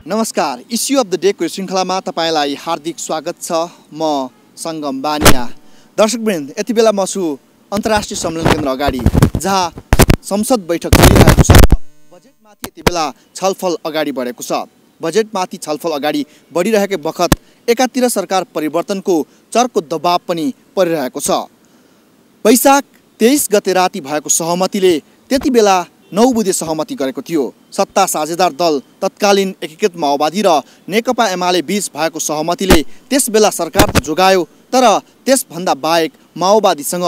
नमस्कार, issue of the डेको श्रृङ्खलामा तपाईलाई हार्दिक स्वागत छ। म सङ्गम बानिया। दर्शकवृन्द, यति बेला म छु अन्तर्राष्ट्रिय सम्मेलन केन्द्र अगाडि, जहाँ संसद बैठक चलिरहेको छ। बजेटमाथि यति बेला छलफल अगाडि बढेको छ। बजेटमाथि छलफल अगाडि बढिरहेकै बखत एकातिर सरकार परिवर्तनको चर्को दबाव पनि परिरहेको छ। वैशाख 23 गते राति भएको सहमतिले त्यति बेला 9 बुँदे सहमति गरेको थियो। सत्ता साझेदार दल तत्कालीन एकीकृत माओवादी र नेकपा एमाले बीच भएको सहमतिले त्यस बेला सरकार त जोगायो, तर त्यसभन्दा बाहेक माओवादीसँग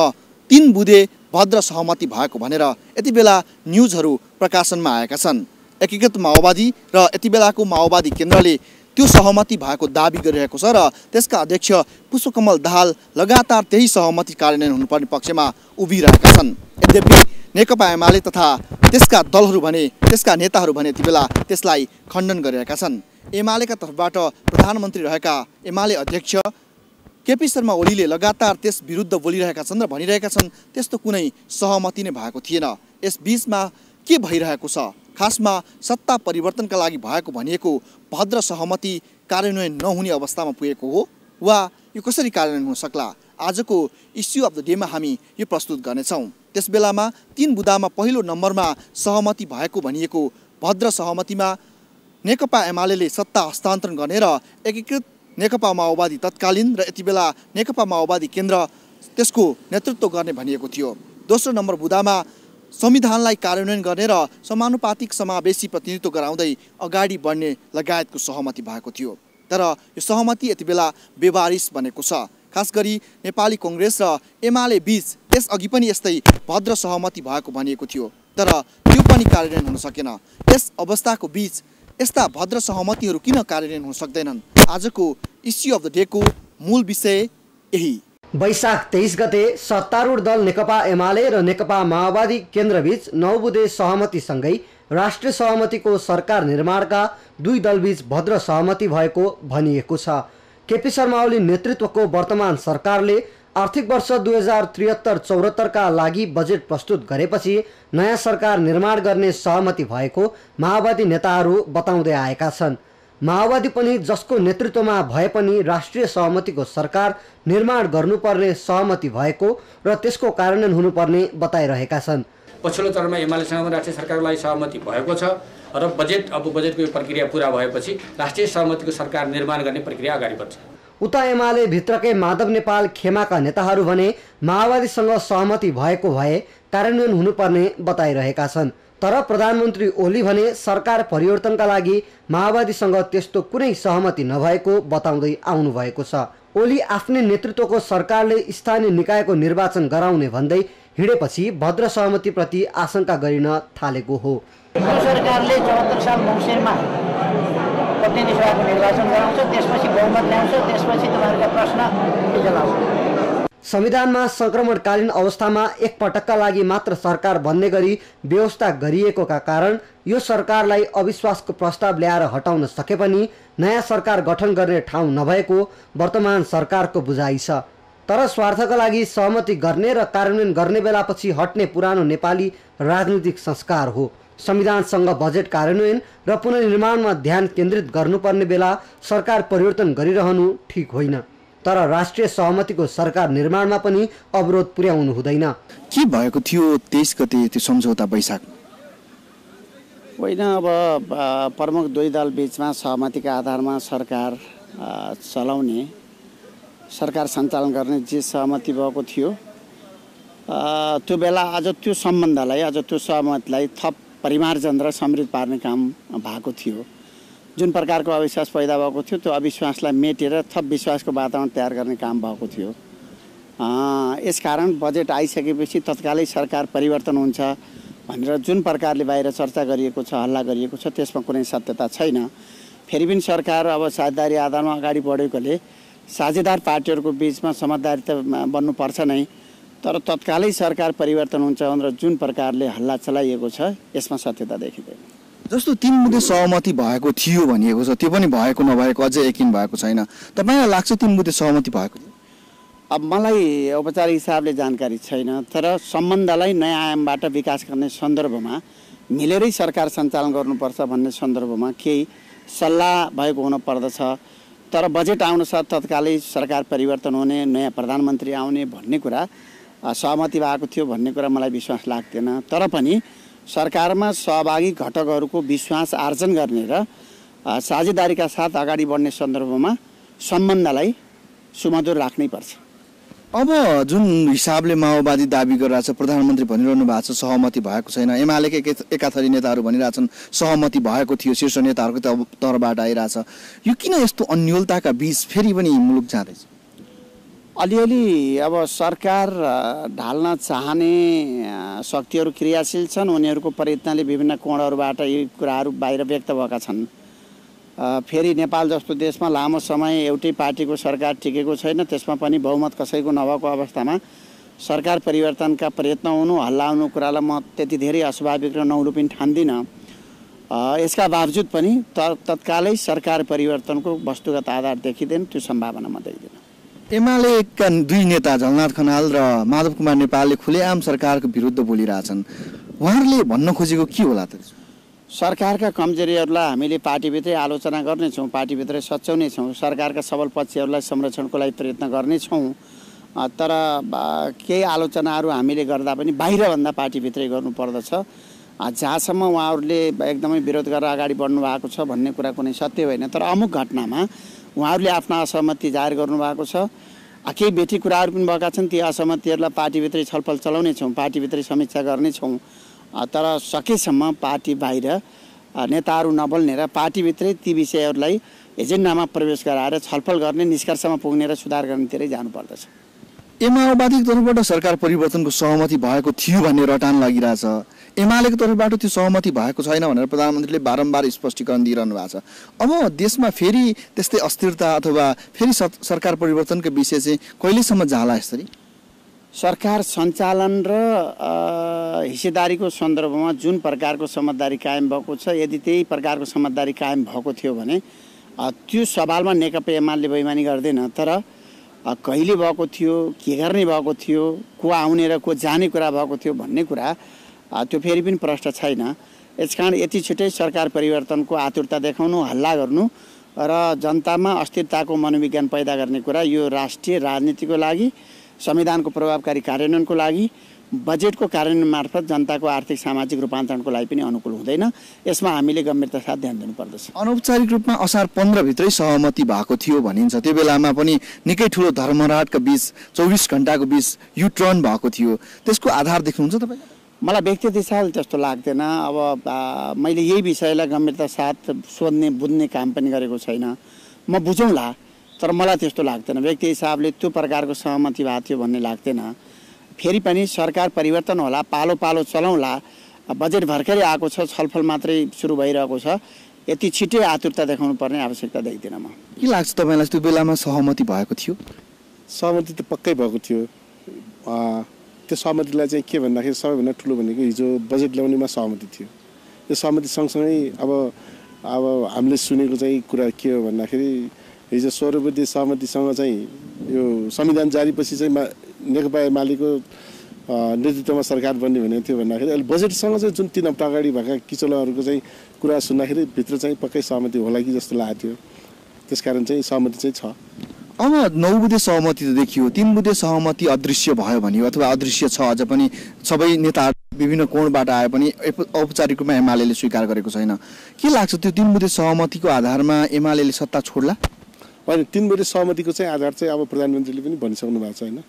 3 बुँदे भद्र सहमति भएको भनेर यति बेला न्युजहरू प्रकाशनमा आएका छन्। एकीकृत माओवादी र यति बेलाको माओवादी केन्द्रले त्यो सहमति भएको दाबी गरिरहेको छ र त्यसका अध्यक्ष पुष्पकमल दाहाल लगातार त्यही सहमति कार्यान्वयन हुनुपर्ने पक्षमा उभिरहेका छन्। यद्यपि नेकपा एमाले तथा त्यसका दलहरू भने, त्यसका नेताहरू भने यति बेला त्यसलाई खण्डन गरिरहेका छन्। एमालेका तर्फबाट प्रधानमन्त्री रहेका एमाले अध्यक्ष केपी शर्मा ओलीले लगातार त्यस विरुद्ध बोलिरहेका छन् र भनिरहेका छन् त्यस्तो कुनै सहमति नै भएको थिएन। यस बीचमा के भइरहेको छ? खासमा सत्ता परिवर्तनका लागि भएको भनिएको भद्र सहमति कार्यान्वयन नहुने अवस्थामा पुगेको हो वा यो कसरी कार्यान्वयन हुन सक्ला? आजको इस्यु अफ द डेमा हामी यो प्रस्तुत गर्नेछौँ। त्यस बेलामा 3 बुँदामा पहिलो नम्बरमा सहमति भएको भनिएको भद्र सहमतिमा नेकपा एमाले सत्ता हस्तान्तरण गर्ने र एकीकृत नेकपा माओवादी तत्कालीन र यति बेला नेकपा माओवादी केन्द्र त्यसको नेतृत्व गर्ने भनिएको थियो। दोस्रो नम्बर बुँदामा संविधानलाई कार्यान्वयन गर्ने र समानुपातिक समावेशी प्रतिनिधित्व गराउँदै अगाडि बढ्ने लगायतको सहमति भएको थियो। तर यो सहमति यति बेला बेवारिस बनेको छ। खास गरी नेपाली कङ्ग्रेस र एमाले बीच त्यसअघि पनि यस्तै भद्र सहमति भएको भनिएको थियो, तर त्यो पनि कार्यान्वयन हुन सकेन। यस अवस्थाको बीच यस्ता भद्र सहमतिहरू किन कार्यान्वयन हुन सक्दैनन्? आजको इस्यु अफ द डेको मूल विषय यही। वैशाख 23 गते सत्तारूढ दल नेकपा एमाले र नेकपा माओवादी केन्द्रबीच 9 बुँदे सहमतिसँगै राष्ट्रिय सहमतिको सरकार निर्माणका दुई दलबीच भद्र सहमति भएको भनिएको छ। केपी शर्मा ओली नेतृत्वको वर्तमान सरकारले आर्थिक वर्ष 2073-74 का लागि बजेट प्रस्तुत गरेपछि नयाँ सरकार निर्माण गर्ने सहमति भएको माओवादी नेताहरू बताउँदै आएका छन्। माओवादी पनि जसको नेतृत्वमा भए पनि राष्ट्रिय सहमतिको सरकार निर्माण गर्नुपर्ने सहमति भएको र त्यसको कार्यान्वयन हुनुपर्ने बताइरहेका छन्। पछिल्लो चरणमा एमालेसँग राष्ट्रिय सरकारको लागि सहमति भएको छ र बजेटको प्रक्रिया पुरा भएपछि राष्ट्रिय सहमतिको सरकार निर्माण गर्ने प्रक्रिया अगाडि बढ्छ। उता एमाले भित्रकै माधव नेपाल खेमाका नेताहरू भने माओवादीसँग सहमति भएको भए कार्यान्वयन हुनुपर्ने बताइरहेका छन्। तर प्रधानमन्त्री ओली भने सरकार परिवर्तनका लागि माओवादीसँग त्यस्तो कुनै सहमति नभएको बताउँदै आउनु भएको छ। ओली आफ्नै नेतृत्वको सरकारले स्थानीय निकायको निर्वाचन गराउने भन्दै हिँडेपछि भद्र सहमतिप्रति आशंका गरिन थालेको हो। सरकारले 74 साल मङ्सिरमा प्रतिनिधि सभाको निर्वाचन गराउँछ, त्यसपछि बहुमत ल्याउँछ, त्यसपछि तपाईँहरूका प्रश्न रिजल्ट आउँछ। संविधानमा संक्रमणकालीन अवस्थामा एक पटकका लागि मात्र सरकार बन्ने गरी व्यवस्था गरिएकोका कारण यो सरकारलाई अविश्वासको प्रस्ताव ल्याएर हटाउन सके पनि नयाँ सरकार गठन गर्ने ठाउँ नभएको वर्तमान सरकारको बुझाइ छ। तर स्वार्थका लागि सहमति गर्ने र कार्यान्वयन गर्ने बेलापछि हट्ने पुरानो नेपाली राजनीतिक संस्कार हो। संविधानसँग बजेट कार्यान्वयन र पुनर्निर्माणमा ध्यान केन्द्रित गर्नुपर्ने बेला सरकार परिवर्तन गरिरहनु ठिक होइन, तर राष्ट्रिय सहमतिको सरकार निर्माणमा पनि अवरोध पुर्याउनु हुँदैन। के भएको थियो 23 गते त्यो सम्झौता वैशाख? होइन, अब प्रमुख दुई दल बीचमा सहमतिका आधारमा सरकार चलाउने, सरकार सञ्चालन गर्ने जे सहमति भएको थियो त्यो बेला आज त्यो सम्बन्धलाई, आज त्यो सहमतिलाई थप परिमार्जन र समृद्ध पार्ने काम भएको थियो। जुन प्रकारको अविश्वास पैदा भएको थियो त्यो अविश्वासलाई मेटेर थप विश्वासको वातावरण तयार गर्ने काम भएको थियो। यसकारण बजेट आइसकेपछि तत्कालै सरकार परिवर्तन हुन्छ भनेर जुन प्रकारले बाहिर चर्चा गरिएको छ, हल्ला गरिएको छ, त्यसमा कुनै सत्यता छैन। फेरि पनि सरकार अब साझेदारी आधारमा अगाडि बढेकोले साझेदार पार्टीहरूको बीचमा समझदारी त बन्नुपर्छ नै, तर तत्कालै सरकार परिवर्तन हुन्छ भनेर जुन प्रकारले हल्ला चलाइएको छ यसमा सत्यता देखिँदैन। जस्तो 3 बुँदे सहमति भएको थियो भनिएको छ, त्यो पनि भएको नभएको अझै यकिन भएको छैन। तपाईँलाई लाग्छ 3 बुँदे सहमति भएको थियो? अब मलाई औपचारिक हिसाबले जानकारी छैन, तर सम्बन्धलाई नयाँ आयामबाट विकास गर्ने सन्दर्भमा मिलेरै सरकार सञ्चालन गर्नुपर्छ भन्ने सन्दर्भमा केही सल्लाह भएको हुनुपर्दछ। तर बजेट आउनुसाथ तत्कालै सरकार परिवर्तन हुने, नयाँ प्रधानमन्त्री आउने भन्ने कुरा सहमति भएको थियो भन्ने कुरा मलाई विश्वास लाग्दैन। तर पनि सरकारमा सहभागी घटकहरूको विश्वास आर्जन गर्ने र साझेदारीका साथ अगाडि बढ्ने सन्दर्भमा सम्बन्धलाई सुमधुर राख्नै पर्छ। अब जुन हिसाबले माओवादी दाबी गरिरहेछ, प्रधानमन्त्री भनिरहनु भएको छ सहमति भएको छैन, एमालेका एकाथरी नेताहरू भनिरहेछन् सहमति भएको थियो, शीर्ष नेताहरूको तर्फबाट आइरहेछ, यो किन यस्तो अन्योलताका बीच फेरि पनि मुलुक जाँदैछ? अलिअलि अब सरकार ढाल्न चाहने शक्तिहरू क्रियाशील छन्। उनीहरूको प्रयत्नले विभिन्न कोणहरूबाट यी कुराहरू बाहिर व्यक्त भएका छन्। फेरि नेपाल जस्तो देशमा लामो समय एउटै पार्टीको सरकार टिकेको छैन, त्यसमा पनि बहुमत कसैको नभएको अवस्थामा सरकार परिवर्तनका प्रयत्न हुनु, हल्ला हुनु कुरालाई म त्यति धेरै अस्वाभाविक र नौलो पनि ठान्दिनँ। यसका बावजुद पनि तत्कालै सरकार परिवर्तनको वस्तुगत आधार देखिँदैन, त्यो सम्भावना म देख्दिनँ। एमालेका दुई नेता झलनाथ खनाल र माधव कुमार नेपालले खुलेआम सरकारको विरुद्ध बोलिरहेछन्। उहाँहरूले भन्न खोजेको के होला त? सरकारका कमजोरीहरूलाई हामीले पार्टीभित्रै आलोचना गर्नेछौँ, पार्टीभित्रै सच्याउनेछौँ, सरकारका सबल पक्षहरूलाई संरक्षणको लागि प्रयत्न गर्नेछौँ। तर केही आलोचनाहरू हामीले गर्दा पनि बाहिरभन्दा पार्टीभित्रै गर्नुपर्दछ। जहाँसम्म उहाँहरूले एकदमै विरोध गरेर अगाडि बढ्नु भएको छ भन्ने कुरा कुनै सत्य होइन। तर अमुक घटनामा उहाँहरूले आफ्ना असहमति जाहेर गर्नुभएको छ। केही बेठी कुराहरू पनि भएका छन्, ती असहमतिहरूलाई पार्टीभित्रै छलफल चलाउनेछौँ, पार्टीभित्रै समीक्षा गर्नेछौँ। तर सकेसम्म पार्टी बाहिर नेताहरू नबोल्ने र पार्टीभित्रै ती विषयहरूलाई एजेन्डामा प्रवेश गराएर छलफल गर्ने, निष्कर्षमा पुग्ने र सुधार गर्नेतिरै जानुपर्दछ। माओवादीको तर्फबाट सरकार परिवर्तनको सहमति भएको थियो भन्ने रटान लागिरहेछ। एमालेको तर्फबाट त्यो सहमति भएको छैन भनेर प्रधानमन्त्रीले बारम्बार स्पष्टीकरण दिइरहनु भएको छ। अब देशमा फेरि त्यस्तै अस्थिरता अथवा फेरि सरकार परिवर्तनको विषय चाहिँ कहिलेसम्म जाला? यसरी सरकार सञ्चालन र हिस्सेदारीको सन्दर्भमा जुन प्रकारको समझदारी कायम भएको छ, यदि त्यही प्रकारको समझदारी कायम भएको थियो भने त्यो सवालमा नेकपा एमाले बेइमानी गर्दैन। तर कहिले भएको थियो, के गर्ने भएको थियो, को आउने र को जाने कुरा भएको थियो भन्ने कुरा त्यो फेरि पनि प्रश्न छैन। यसकारण यति छिटै सरकार परिवर्तनको आतुरता देखाउनु, हल्ला गर्नु र जनतामा अस्थिरताको मनोविज्ञान पैदा गर्ने कुरा यो राष्ट्रिय राजनीतिको लागि, संविधानको प्रभावकारी कार्यान्वयनको लागि, बजेटको कार्यान्वयन मार्फत जनताको आर्थिक सामाजिक रूपान्तरणको लागि पनि अनुकूल हुँदैन। यसमा हामीले गम्भीरता साथ ध्यान दिनुपर्दछ। अनौपचारिक रूपमा असार 15 भित्रै सहमति भएको थियो भनिन्छ। त्यो बेलामा पनि निकै ठुलो धर्मराटका बीच 24 घण्टाको बीच यु टर्न भएको थियो। त्यसको आधार देख्नुहुन्छ तपाईँ? मलाई व्यक्तिगत हिसाबले त्यस्तो लाग्दैन। अब मैले यही विषयलाई गम्भीरता साथ सोध्ने बुझ्ने काम पनि गरेको छैन। म बुझौँला, तर मलाई त्यस्तो लाग्दैन। व्यक्ति हिसाबले त्यो प्रकारको सहमति भएको थियो भन्ने लाग्दैन। फेरि पनि सरकार परिवर्तन होला, पालो पालो चलाउँला, बजेट भर्खरै आएको छ, छलफल मात्रै सुरु भइरहेको छ, यति छिटै आतुरता देखाउनु पर्ने आवश्यकता देख्दिनँ म। के लाग्छ तपाईँलाई त्यो बेलामा सहमति भएको थियो? सहमति त पक्कै भएको थियो। त्यो सहमतिलाई चाहिँ के भन्दाखेरि सबैभन्दा ठुलो भनेको हिजो बजेट ल्याउनेमा सहमति थियो। यो सहमति सँगसँगै अब हामीले सुनेको चाहिँ कुरा के हो भन्दाखेरि हिजो 16 बुद्धि सहमतिसँग चाहिँ यो संविधान जारीपछि चाहिँ नेकपा एमालेको नेतृत्वमा सरकार बन्ने भनेको थियो भन्दाखेरि अहिले बजेटसँग चाहिँ जुन 3 हप्ता अगाडि भएका किचलोहरूको चाहिँ कुरा सुन्दाखेरि भित्र चाहिँ पक्कै सहमति होला कि जस्तो लागेको थियो। त्यसकारण चाहिँ सहमति चाहिँ छ। अब 9 बुँदे सहमति त देखियो, 3 बुँदे सहमति अदृश्य भयो भने अथवा अदृश्य छ अझ पनि सबै नेताहरू विभिन्न कोणबाट आए पनि औपचारिक रूपमा एमालेले स्वीकार गरेको छैन। के लाग्छ त्यो 3 बुँदे सहमतिको आधारमा एमालेले सत्ता छोड्ला? होइन, 3 बुँदे सहमतिको चाहिँ आधार चाहिँ अब प्रधानमन्त्रीले पनि भनिसक्नु भएको छ होइन।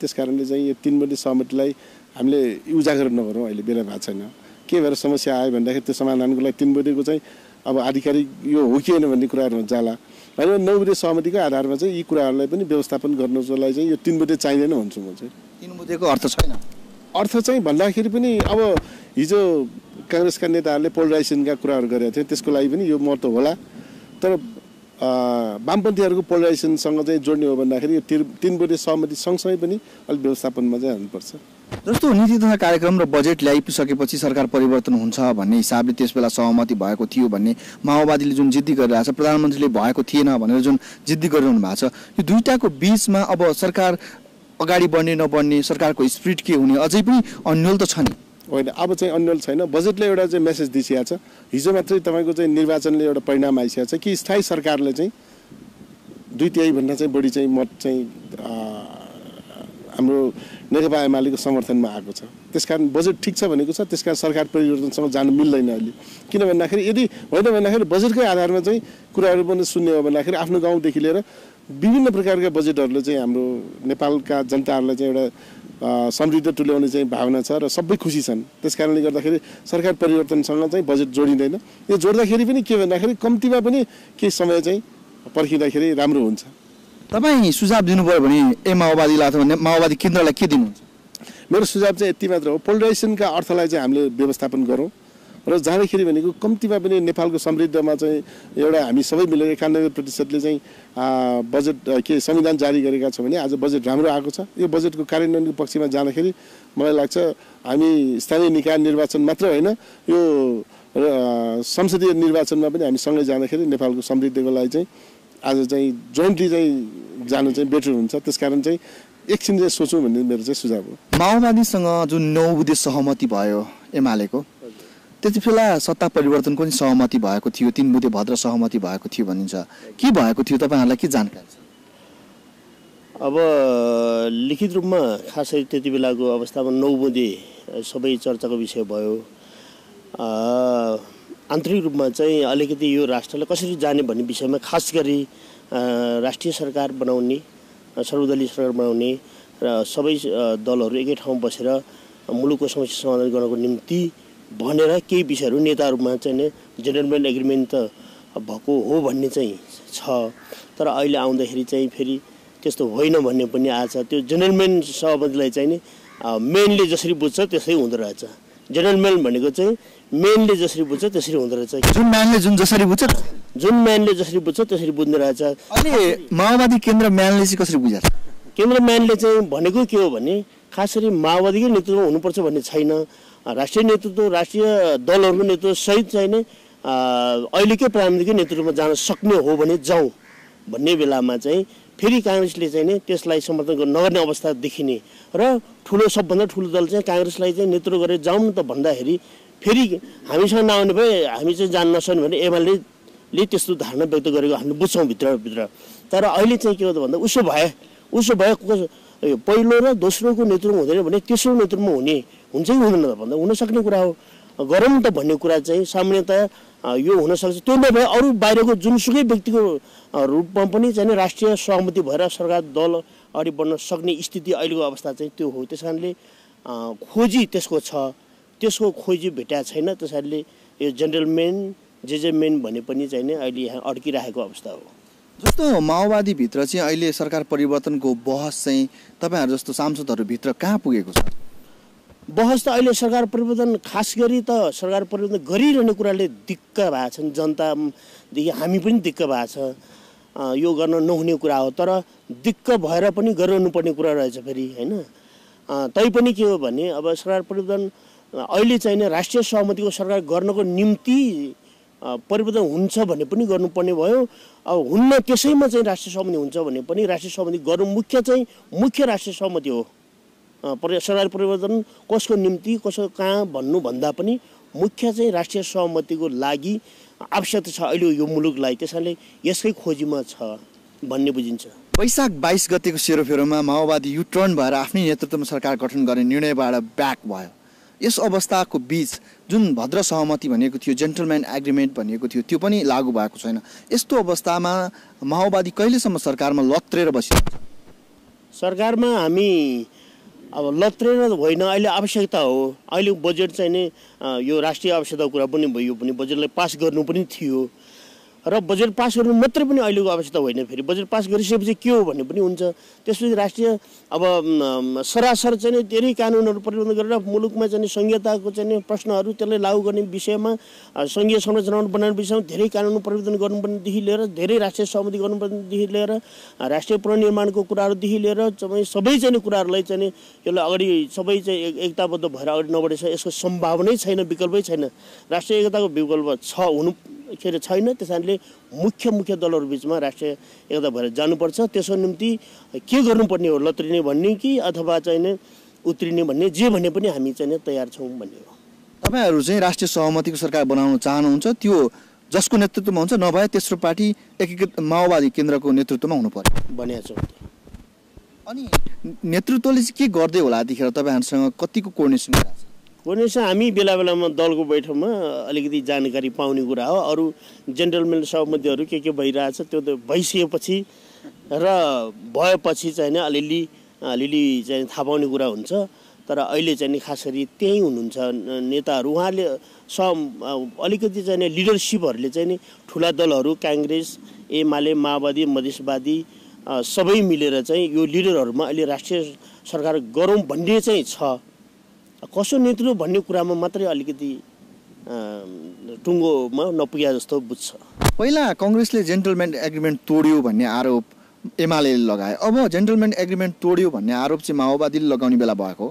त्यसकारणले चाहिँ यो 3 बुँदे सहमतिलाई हामीले उजागर नगरौँ, अहिले बेला भएको छैन। के भएर समस्या आयो भन्दाखेरि त्यो समाधानको लागि 3 बुँदेको चाहिँ अब आधिकारिक यो हो कि होइन भन्ने कुराहरू जाला। होइन, 9 बुँदे सहमतिको आधारमा चाहिँ यी कुराहरूलाई पनि व्यवस्थापन गर्नको लागि चाहिँ यो 3 बुँदे चाहिँदैन भन्छु म चाहिँ। 3 बुँदेको अर्थ छैन। अर्थ चाहिँ भन्दाखेरि पनि अब हिजो काङ्ग्रेसका नेताहरूले पोलराइजेसनका कुराहरू गरेका थिए, त्यसको लागि पनि यो महत्त्व होला। तर वामपन्थीहरूको पोलराइजेसनसँग चाहिँ जोड्ने हो भन्दाखेरि यो 3 बुँदे सहमति सँगसँगै पनि अलिक व्यवस्थापनमा चाहिँ हाल्नुपर्छ। जस्तो नीति तथा कार्यक्रम र बजेट ल्याइसकेपछि सरकार परिवर्तन हुन्छ भन्ने हिसाबले त्यसबेला सहमति भएको थियो भन्ने माओवादीले जुन जिद्दी गरिरहेको छ, प्रधानमन्त्रीले भएको थिएन भनेर जुन जिद्दी गरिरहनु भएको छ, यो दुईटाको बीचमा अब सरकार अगाडि बढ्ने नबढ्ने, सरकारको स्पिरिट के हुने, अझै पनि अन्यल त छ नि। होइन अब चाहिँ अन्यल छैन। बजेटले एउटा चाहिँ मेसेज दिइसकेको छ। हिजो मात्रै तपाईँको चाहिँ निर्वाचनले एउटा परिणाम आइसकेको छ कि स्थायी सरकारले चाहिँ 2/3 भन्दा चाहिँ बढी चाहिँ मत चाहिँ हाम्रो नेकपा एमालेको समर्थनमा आएको छ। त्यसकारण बजेट ठिक छ भनेको छ, त्यसकारण सरकार परिवर्तनसँग जानु मिल्दैन अहिले। किन भन्दाखेरि यदि होइन भन्दाखेरि बजेटकै आधारमा चाहिँ कुराहरू पनि सुन्ने हो भन्दाखेरि आफ्नो गाउँदेखि लिएर विभिन्न प्रकारका बजेटहरूले चाहिँ हाम्रो नेपालका जनताहरूलाई चाहिँ एउटा समृद्ध तुल्याउने चाहिँ भावना छ र सबै खुसी छन्। त्यसकारणले गर्दाखेरि सरकार परिवर्तनसँग चाहिँ बजेट जोडिँदैन। यो जोड्दाखेरि पनि के भन्दाखेरि कम्तीमा पनि केही समय चाहिँ पर्खिँदाखेरि राम्रो हुन्छ। तपाईँ सुझाव दिनुभयो भने माओवादीलाई अथवा माओवादी केन्द्रलाई के दिनुहुन्छ? मेरो सुझाव चाहिँ यति मात्र हो, पोलराइजेसनका अर्थलाई चाहिँ हामीले व्यवस्थापन गरौँ र जाँदाखेरि भनेको कम्तीमा पनि नेपालको समृद्धमा चाहिँ एउटा हामी सबै मिलेर 91%ले चाहिँ बजेट के संविधान जारी गरेका छौँ भने आज बजेट राम्रो आएको छ। यो बजेटको कार्यान्वयनको पक्षमा जाँदाखेरि मलाई लाग्छ हामी स्थानीय निकाय निर्वाचन मात्र होइन, यो संसदीय निर्वाचनमा पनि हामी सँगै जाँदाखेरि नेपालको समृद्धिको लागि चाहिँ आज चाहिँ जोइन्टली चाहिँ जानु चाहिँ बेटर हुन्छ। त्यसकारण चाहिँ एकछिन चाहिँ सोचौँ भन्ने मेरो चाहिँ सुझाव हो। माओवादीसँग जुन 9 बुँदे सहमति भयो एमालेको, त्यति बेला सत्ता परिवर्तनको नि सहमति भएको थियो, 3 बुँदे भद्र सहमति भएको थियो भनिन्छ। के भएको थियो, तपाईँहरूलाई के जानकारी छ? अब लिखित रूपमा खासै त्यति बेलाको अवस्थामा 9 बुँदे सबै चर्चाको विषय भयो। आन्तरिक रूपमा चाहिँ अलिकति यो राष्ट्रलाई कसरी जाने भन्ने विषयमा खास गरी राष्ट्रिय सरकार बनाउने, सर्वदलीय सरकार बनाउने र सबै दलहरू एकै ठाउँ बसेर मुलुकको समस्या समाधान गर्नको निम्ति भनेर केही विषयहरू नेताहरूमा चाहिँ जेन्टलम्यान एग्रिमेन्ट त भएको हो भन्ने चाहिँ छ। तर अहिले आउँदाखेरि चाहिँ फेरि त्यस्तो होइन भन्ने पनि आएको छ। त्यो जेन्टलम्यान सहमतिलाई चाहिँ नि मेनले जसरी बुझ्छ त्यसै हुँदो रहेछ। जेन्टलम्यान भनेको चाहिँ मेनले जसरी बुझ्छ त्यसरी हुँदो रहेछ। जुन म्यानले जसरी बुझ्छ त्यसरी बुझ्ने रहेछ। अहिले माओवादी केन्द्र म्यानले चाहिँ कसरी बुझ्छ? केन्द्र म्यानले चाहिँ भनेको के हो भने खास गरी माओवादीकै नेतृत्वमा हुनुपर्छ भन्ने छैन। राष्ट्रिय नेतृत्व, राष्ट्रिय दलहरूको नेतृत्व सहित चाहिँ नै अहिलेकै प्रधानमन्त्रीकै नेतृत्वमा जान सक्ने हो भने जाउँ भन्ने बेलामा चाहिँ फेरि काङ्ग्रेसले चाहिँ नि त्यसलाई समर्थन नगर्ने अवस्था देखिने र सबभन्दा ठुलो दल चाहिँ काङ्ग्रेसलाई चाहिँ नेतृत्व गरेर जाउँ त भन्दाखेरि फेरि हामीसँग नआउने भए हामी चाहिँ जान नसक्ने भने एमाले त्यस्तो धारणा व्यक्त गरेको हामीले बुझ्छौँ भित्र। तर अहिले चाहिँ के हो त भन्दा उसो भए पहिलो र दोस्रोको नेतृत्व हुँदैन भने तेस्रो नेतृत्वमा हुन्छ कि हुँदैन त भन्दा हुन सक्ने कुरा हो। गरौँ त भन्ने कुरा चाहिँ सामान्यतः यो हुनसक्छ। त्यो नभए अरू बाहिरको जुनसुकै व्यक्तिको रूपमा पनि चाहिँ राष्ट्रिय सहमति भएर सरकार दल अगाडि बढ्न सक्ने स्थिति अहिलेको अवस्था चाहिँ त्यो हो। त्यस कारणले खोजी त्यसको छ, त्यसको खोजी भेटाएको छैन। त्यस कारणले यो जेन्टलम्यान जेजेमेन भने पनि चाहिँ नि अहिले यहाँ अड्किरहेको अवस्था हो। जस्तो माओवादीभित्र चाहिँ अहिले सरकार परिवर्तनको बहस चाहिँ तपाईँहरू जस्तो सांसदहरूभित्र कहाँ पुगेको छ? बहस त अहिले सरकार परिवर्तन खास गरी त सरकार परिवर्तन गरिरहने कुराले दिक्क भएको छन्। जनतादेखि हामी पनि दिक्क भएको छ। यो गर्न नहुने कुरा हो, तर दिक्क भएर पनि गरिरहनुपर्ने कुरा रहेछ फेरि होइन। तैपनि के हो भने अब सरकार परिवर्तन अहिले चाहिँ राष्ट्रिय सहमतिको सरकार गर्नको निम्ति परिवर्तन हुन्छ भने पनि गर्नुपर्ने भयो। अब हुन्न त्यसैमा चाहिँ राष्ट्रिय सहमति हुन्छ भने पनि राष्ट्रिय सहमति गर्नु मुख्य राष्ट्रिय सहमति हो। सरकार परिवर्तन कसको निम्ति कसो कहाँ भन्नुभन्दा पनि मुख्य चाहिँ राष्ट्रिय सहमतिको लागि आवश्यकता छ अहिले यो मुलुकलाई। त्यसैले यसकै खोजीमा छ भन्ने बुझिन्छ। वैशाख 22 गतेको सेरोफेरोमा माओवादी युटर्न भएर आफ्नै नेतृत्वमा सरकार गठन गर्ने निर्णयबाट ब्याक भयो। यस अवस्थाको बीच जुन भद्र सहमति भनेको थियो, जेन्टलम्यान एग्रिमेन्ट भनेको थियो, त्यो पनि लागू भएको छैन। यस्तो अवस्थामा माओवादी कहिलेसम्म सरकारमा लत्रेर बसिन्छ? सरकारमा हामी अब लत्रेर होइन, अहिले आवश्यकता हो। अहिले बजेट चाहिँ नि यो राष्ट्रिय आवश्यकताको कुरा पनि भयो, पनि बजेटलाई पास गर्नु पनि थियो र बजेट पास गर्नु मात्रै पनि अहिलेको आवश्यकता होइन। फेरि बजेट पास गरिसकेपछि के हो भन्ने पनि हुन्छ। त्यसपछि राष्ट्रिय अब सरासर चाहिँ धेरै कानुनहरू परिवर्तन गरेर मुलुकमा चाहिँ संहिताको चाहिँ प्रश्नहरू त्यसलाई लागू गर्ने विषयमा संघीय संरचना बनाउने विषयमा धेरै कानुन परिवर्तन गर्नुपर्नेदेखि लिएर धेरै राष्ट्रिय सहमति गर्नुपर्नेदेखि लिएर राष्ट्रिय पुनर्निर्माणको कुराहरूदेखि लिएर सबै चाहिँ कुराहरूलाई चाहिँ यसलाई अगाडि सबै चाहिँ एकताबद्ध भएर अगाडि नबढेछ। यसको सम्भावनै छैन, विकल्पै छैन। राष्ट्रिय एकताको विकल्प हुनु के अरे छैन। त्यस कारणले मुख्य दलहरू बिचमा राष्ट्रिय एकता भएर जानुपर्छ। त्यसको निम्ति के गर्नुपर्ने हो, लत्रिने भन्ने कि अथवा चाहिँ उत्रिने भन्ने जे भने पनि हामी चाहिँ तयार छौँ भन्ने हो। तपाईहरु चाहिँ राष्ट्रिय सहमतिको सरकार बनाउन चाहनुहुन्छ, त्यो जसको नेतृत्वमा हुन्छ नभए तेस्रो पार्टी एकीकृत माओवादी केन्द्रको नेतृत्वमा हुनु पर्यो भनेको छौँ। अनि नेतृत्वले चाहिँ के गर्दै होला यतिखेर तपाईहरुसँग कतिको कोर्डिनेसन गरिरहेछ? कोर्डिनेसन हामी बेला बेलामा दलको बैठकमा अलिकति जानकारी पाउने कुरा हो। अरू जेन्टलमेन सहमतिहरू के भइरहेछ त्यो त भइसकेपछि र भएपछि चाहिँ अलिअलि चाहिँ थाहा पाउने कुरा हुन्छ। तर अहिले चाहिँ खास गरी त्यही हुनुहुन्छ नेताहरू। उहाँले अलिकति चाहिँ लिडरसिपहरूले चाहिँ ठुला दलहरू काङ्ग्रेस, एमाले, माओवादी, मधेसवादी सबै मिलेर चाहिँ यो लिडरहरूमा अहिले राष्ट्रिय सरकार गरौँ भन्ने चाहिँ छ। कसो नेतृत्व भन्ने कुरामा मात्रै अलिकति टुङ्गोमा नपुग्या जस्तो बुझ्छ। पहिला कांग्रेसले जेन्टलमेन एग्रिमेन्ट तोड्यो भन्ने आरोप एमालेले लगाए, अब जेन्टलमेन एग्रिमेन्ट तोड्यो भन्ने आरोप चाहिँ माओवादीले लगाउने बेला भएको।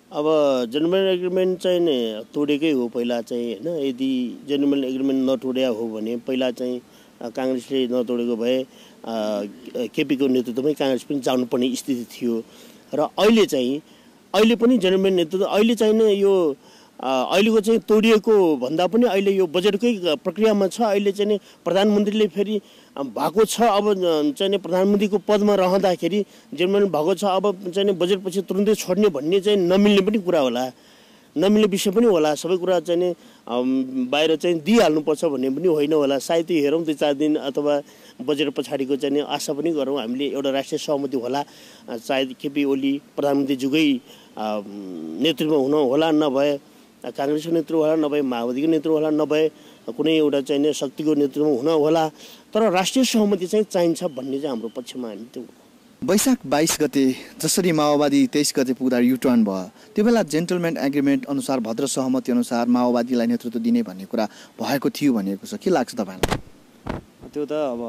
अब जेन्टलमेन एग्रिमेन्ट चाहिँ तोडेकै हो पहिला चाहिँ हैन। यदि जेन्टलमेन एग्रिमेन्ट नतोड्या हो भने पहिला चाहिँ काङ्ग्रेसले नतोडेको भए केपीको नेतृत्वमै काङ्ग्रेस पनि जानुपर्ने स्थिति थियो। र अहिले पनि जेन्टलमेन नेतृत्व अहिले चाहिँ यो अहिलेको चाहिँ तोडिएको भन्दा पनि अहिले यो बजेटकै प्रक्रियामा छ। अहिले चाहिँ प्रधानमन्त्रीले फेरि भएको छ। अब चाहिँ प्रधानमन्त्रीको पदमा रहँदाखेरि जेन्टलमेन भएको छ। अब चाहिँ बजेटपछि तुरुन्तै छोड्ने भन्ने चाहिँ नमिल्ने पनि कुरा होला, नमिल्ने विषय पनि होला। सबै कुरा चाहिँ बाहिर चाहिँ दिइहाल्नुपर्छ भन्ने पनि होइन होला। सायद हेरौँ 2-4 दिन अथवा बजेट पछाडिको चाहिँ आशा पनि गरौँ हामीले एउटा राष्ट्रिय सहमति होला। सायद केपी ओली प्रधानमन्त्रीज्यूकै नेतृत्वमा हुन होला, नभए काङ्ग्रेसको नेतृत्व होला, नभए माओवादीको नेतृत्व होला, नभए कुनै एउटा चाहिँ शक्तिको नेतृत्वमा हुन होला। तर राष्ट्रिय सहमति चाहिँ चाहिन्छ भन्ने चाहिँ हाम्रो पक्षमा हामी त्यो। वैशाख 22 गते जसरी माओवादी 23 गते पुग्दा युटर्न भयो, त्यो बेला जेन्टलमेन एग्रिमेन्ट अनुसार भद्र सहमति अनुसार माओवादीलाई नेतृत्व दिने भन्ने कुरा भएको थियो भनेको छ। के लाग्छ तपाईँलाई? त्यो त अब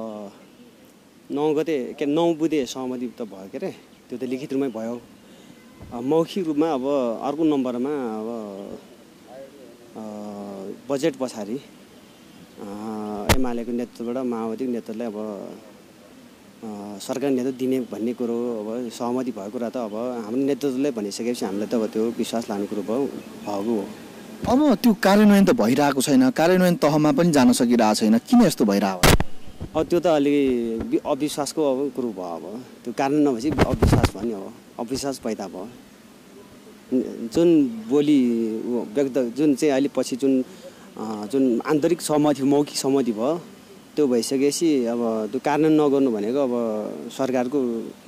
9 गते 9 बुँदे सहमति त भयो के अरे, त्यो त लिखित रूपमै भयो। मौखिक रूपमा अब अर्को नम्बरमा अब बजेट पछाडि एमालेको नेतृत्वबाट माओवादीको नेतृत्वलाई अब सरकार नेतृत्व दिने भन्ने कुरो अब सहमति भएको कुरा त अब हाम्रो नेतृत्वले भनिसकेपछि हामीलाई त अब त्यो विश्वास लाग्ने कुरो भएको हो। अब त्यो कार्यान्वयन त भइरहेको छैन, कार्यान्वयन तहमा पनि जान सकिरहेको छैन, किन यस्तो भइरहेको? अब त्यो त अलि अविश्वासको अब कुरो भयो। अब त्यो कारण नभएपछि अविश्वास भयो नि, अब अविश्वास पैदा भयो। जुन बोली व्यक्त जुन चाहिँ अहिले पछि जुन आन्तरिक सहमति मौखिक सहमति भयो त्यो भइसकेपछि अब त्यो कार्यान्वयन नगर्नु भनेको अब सरकारको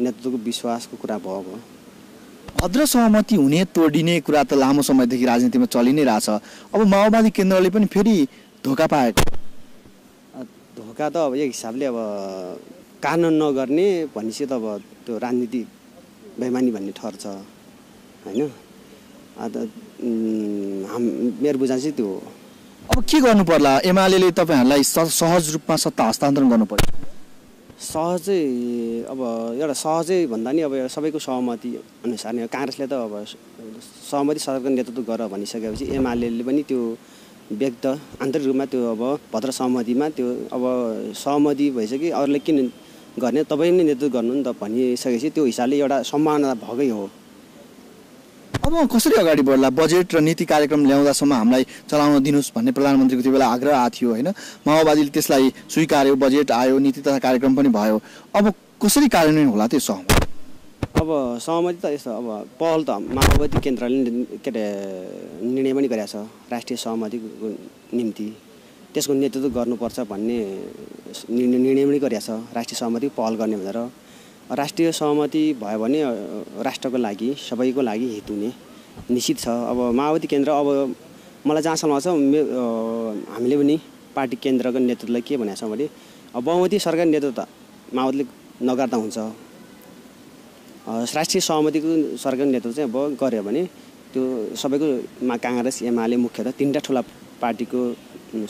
नेतृत्वको विश्वासको कुरा भयो। भद्र सहमति हुने तोडिने कुरा त लामो समयदेखि राजनीतिमा चलि नै रहेछ। अब माओवादी केन्द्रले पनि फेरि धोका पाएको। धोका त अब एक हिसाबले अब कार्यान्वयन नगर्ने भनेपछि त अब त्यो राजनीति बेइमानी भन्ने ठहर छ हैन। मेरो बुझाइ चाहिँ त्यो हो। अब के गर्नु पर्ला? एमालेले तपाईहरुलाई सहज रूपमा सत्ता हस्तान्तरण गर्नु पर्यो। सहजै अब एउटा सहजै भन्दा नि अब सबैको सहमति अनुसार नै काङ्ग्रेसले त अब सहमति सरकारको नेतृत्व गर भनिसकेपछि एमालेले पनि त्यो व्यक्त आन्तरिक रूपमा त्यो अब भद्र सहमतिमा त्यो अब सहमति भइसक्यो अरूले किन गर्ने तपाईँ नै नेतृत्व गर्नु नि त भनिसकेपछि त्यो हिसाबले एउटा सम्भावना भएकै हो। अब कसरी अगाडि बढ्ला? बजेट र नीति कार्यक्रम ल्याउँदासम्म हामीलाई चलाउन दिनुस् भन्ने प्रधानमन्त्रीको त्यो बेला आग्रह आएको थियो हैन। माओवादीले त्यसलाई स्वीकार्यो, बजेट आयो, नीति तथा कार्यक्रम पनि भयो। अब कसरी कार्यान्वयन होला त्यो सहमति? अब सहमति त यस्तो अब पहल त माओवादी केन्द्रले के अरे निर्णय पनि गरेको छ राष्ट्रिय सहमतिको निम्ति त्यसको नेतृत्व गर्नुपर्छ भन्ने निर्णय पनि गरेको छ। राष्ट्रिय सहमति पहल गर्ने भनेर राष्ट्रिय सहमति भयो भने राष्ट्रको लागि सबैको लागि हित हुने निश्चित छ। अब माओवादी केन्द्र अब मलाई जहाँसम्म लाग्छ हामीले पनि पार्टी केन्द्रको नेतृत्वलाई के भनेको छ भने अब बहुमती सरकार नेतृत्व माओवादीले नगर्दा हुन्छ। राष्ट्रिय सहमतिको सरकार नेतृत्व चाहिँ अब गर्यो भने त्यो सबैको काङ्ग्रेस एमाले मुख्यतः 3टा ठुला पार्टीको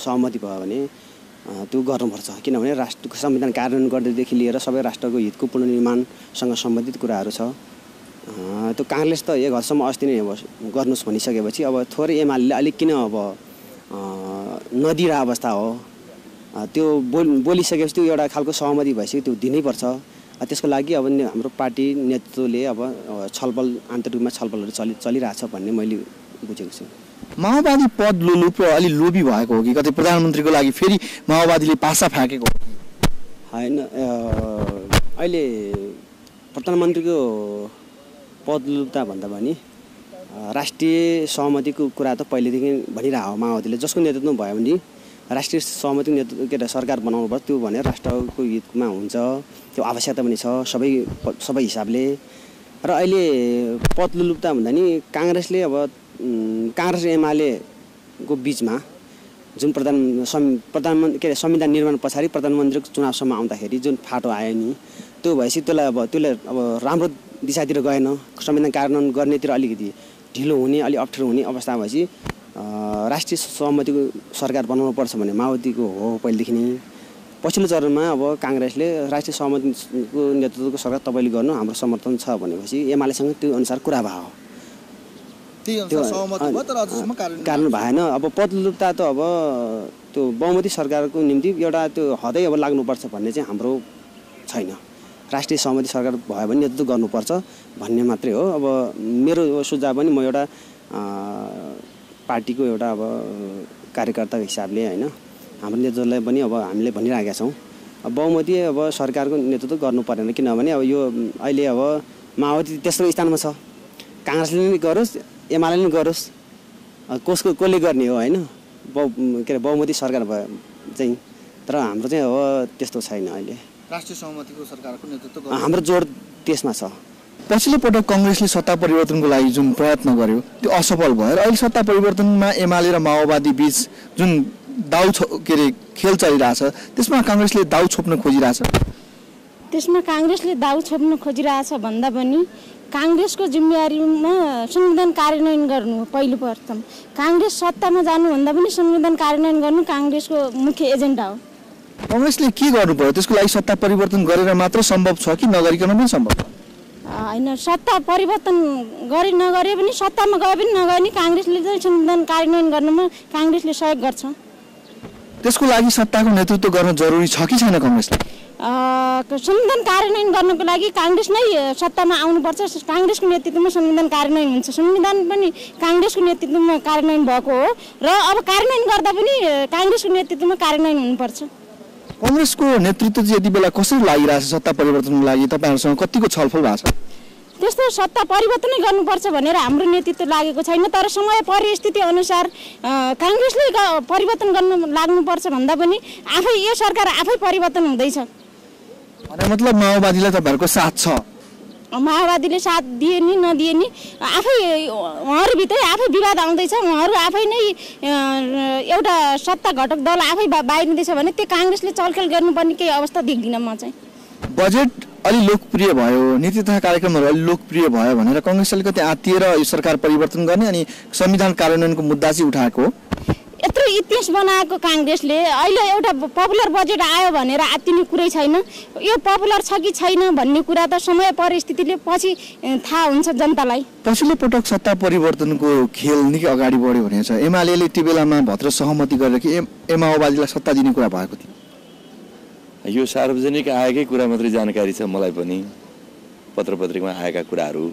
सहमति भयो भने त्यो गर्नुपर्छ। किनभने राष्ट्रको संविधान कार्यान्वयन गर्दैदेखि लिएर सबै राष्ट्रको हितको पुनर्निर्माणसँग सम्बन्धित कुराहरू छ। त्यो काङ्ग्रेस त एक हदसम्म अस्ति नै गर्नुहोस् भनिसकेपछि अब थोरै एमाले अलिक किन अब नदिरहेको अवस्था हो। त्यो बोलिसकेपछि त्यो एउटा खालको सहमति भइसक्यो त्यो दिनैपर्छ। त्यसको लागि अब हाम्रो पार्टी नेतृत्वले अब छलफल आन्तरिक रूपमा छलफलहरू चलिरहेछ भन्ने मैले बुझेको छु। माओवादी पद लोलुप र अलि लोभी भएको हो कि कतै प्रधानमन्त्रीको लागि फेरि माओवादीले पासा फ्याँकेको हो? होइन, अहिले प्रधानमन्त्रीको पद लोलुपता भन्दा पनि राष्ट्रिय सहमतिको कुरा त पहिलेदेखि भनिरहेको हो माओवादीले। जसको नेतृत्वमा भयो भने राष्ट्रिय सहमतिको नेतृत्व के अरे सरकार बनाउनु पर्छ, त्यो भनेर राष्ट्रको हितमा हुन्छ, त्यो आवश्यकता पनि छ सबै हिसाबले। र अहिले पद लोलुपता भन्दा नि काङ्ग्रेसले अब काङ्ग्रेस र एमालेको बिचमा जुन प्रधानमन्त्री के अरे संविधान निर्माण पछाडि प्रधानमन्त्रीको चुनावसम्म आउँदाखेरि जुन फाटो आयो नि, त्यो भएपछि त्यसलाई अब राम्रो दिशातिर गएन। संविधान कार्यान्वयन गर्नेतिर अलिकति ढिलो हुने, अलि अप्ठ्यारो हुने अवस्था भएपछि राष्ट्रिय सहमतिको सरकार बनाउनु पर्छ भन्ने माओवादीको हो पहिलेदेखि नै। पछिल्लो चरणमा अब काङ्ग्रेसले राष्ट्रिय सहमतिको नेतृत्वको सरकार तपाईँले गर्नु हाम्रो समर्थन छ भनेपछि एमालेसँग त्यो अनुसार कुरा भयो, कार्यान्वयन भएन। अब पद लोलुपता त अब त्यो बहुमती सरकारको निम्ति एउटा त्यो हदै अब लाग्नुपर्छ भन्ने चाहिँ हाम्रो छैन। राष्ट्रिय सहमति सरकार भयो भने नेतृत्व गर्नुपर्छ भन्ने मात्रै हो। अब मेरो सुझाव पनि म एउटा पार्टीको एउटा अब कार्यकर्ताको हिसाबले होइन, हाम्रो नेतृत्वलाई पनि अब हामीले भनिरहेका छौँ बहुमती अब सरकारको नेतृत्व गर्नु परेन। किनभने अब यो अहिले अब माओवादी तेस्रो स्थानमा छ, काङ्ग्रेसले नै गरोस् एमाले नै गरोस्, कसले गर्ने हो होइन, के अरे बहुमती सरकार भयो चाहिँ। तर हाम्रो चाहिँ अब त्यस्तो छैन। अहिले राष्ट्रिय सहमतिको सरकारको नेतृत्व हाम्रो जोड त्यसमा छ। पछिल्लो पटक काङ्ग्रेसले सत्ता परिवर्तनको लागि जुन प्रयत्न गर्यो त्यो असफल भयो र अहिले सत्ता परिवर्तनमा एमाले र माओवादी बीच जुन के अरे खेल चलिरहेछ त्यसमा काङ्ग्रेसले दाउ छोप्न खोजिरहेछ। त्यसमा काङ्ग्रेसले दाउ छोप्न खोजिरहेछ भन्दा पनि काङ्ग्रेसको जिम्मेवारीमा संविधान कार्यान्वयन गर्नु हो। पहिलो प्रथम काङ्ग्रेस सत्तामा जानुभन्दा पनि संविधान कार्यान्वयन गर्नु काङ्ग्रेसको मुख्य एजेन्डा हो। काङ्ग्रेसले के गर्नु पर्यो? त्यसको लागि सत्ता परिवर्तन गरेर मात्र सम्भव छ कि नगरिकन पनि सम्भव छ? होइन, सत्ता परिवर्तन नगरे पनि सत्तामा गए पनि नगए पनि काङ्ग्रेसले चाहिँ संविधान कार्यान्वयन गर्नुमा काङ्ग्रेसले सहयोग गर्छ। त्यसको लागि सत्ताको नेतृत्व गर्न जरुरी छ कि छैन? काङ्ग्रेसलाई संविधान कार्यान्वयन गर्नको लागि काङ्ग्रेस नै सत्तामा आउनुपर्छ। काङ्ग्रेसको नेतृत्वमा संविधान कार्यान्वयन हुन्छ। संविधान पनि काङ्ग्रेसको नेतृत्वमा कार्यान्वयन भएको हो र अब कार्यान्वयन गर्दा पनि काङ्ग्रेसको नेतृत्वमा कार्यान्वयन हुनुपर्छ। काङ्ग्रेसको नेतृत्व चाहिँ यति बेला कसरी लागिरहेछ सत्ता परिवर्तनको लागि? तपाईँहरूसँग कतिको छलफल भएको छ? त्यस्तो सत्ता परिवर्तनै गर्नुपर्छ भनेर हाम्रो नेतृत्व लागेको छैन। तर समय परिस्थिति अनुसार काङ्ग्रेसले परिवर्तन गर्न लाग्नुपर्छ भन्दा पनि आफै यो सरकार आफै परिवर्तन हुँदैछ। मतलब माओवादीलाई तपाईँहरूको साथ छ? माओवादीले साथ दिए नि नदिए नि आफै उहाँहरूभित्रै आफै विवाद आउँदैछ। उहाँहरू आफै नै एउटा सत्ता घटक दल आफै बाहिरिँदैछ भने त्यो काङ्ग्रेसले चलखेल गर्नुपर्ने केही अवस्था देख्दिनँ म चाहिँ। बजेट अलि लोकप्रिय भयो, नीति तथा कार्यक्रमहरू अलि लोकप्रिय भयो भनेर काङ्ग्रेसले अलिकति आत्तिएर यो सरकार परिवर्तन गर्ने अनि संविधान कार्यान्वयनको मुद्दा चाहिँ उठाएको। यत्रो इतिहास बनाएको काङ्ग्रेसले अहिले एउटा पपुलर बजेट आयो भनेर आत्तिने कुरै छैन। यो पपुलर छ कि छैन भन्ने कुरा त समय परिस्थितिले पछि थाहा हुन्छ जनतालाई। पछिल्लो पटक सत्ता परिवर्तनको खेल निकै अगाडि बढ्यो भनेको छ। एमाले त्यो बेलामा भद्र सहमति गरेर कि माओवादीलाई सत्ता दिने कुरा भएको थियो। यो सार्वजनिक आएकै कुरा मात्रै जानकारी छ मलाई पनि, पत्र पत्रिकामा आएका कुराहरू।